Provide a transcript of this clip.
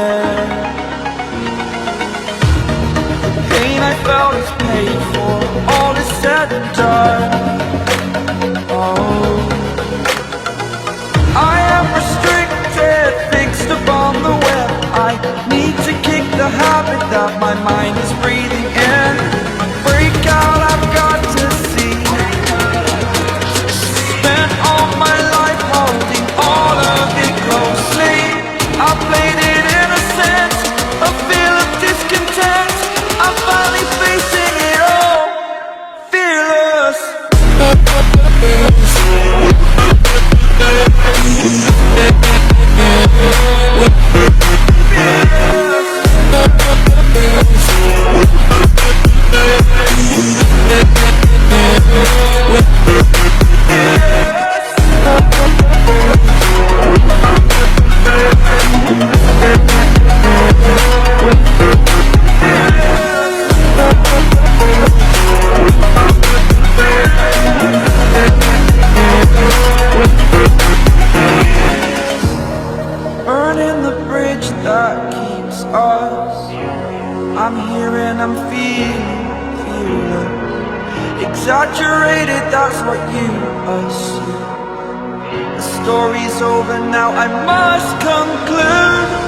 end. The pain I felt is paid for, all is said and done. Oh, I am restricted, fixed upon the web. I need to kick the habit that my mind is breathing in. Break out, I've got to see. Spent all my life holding all of it closely. I played it innocent, a feel of discontent. I'm finally facing it all, fearless. Burning the bridge that keeps us. I'm here and I'm feeling exaggerated, that's what you assume. The story's over now, I must conclude.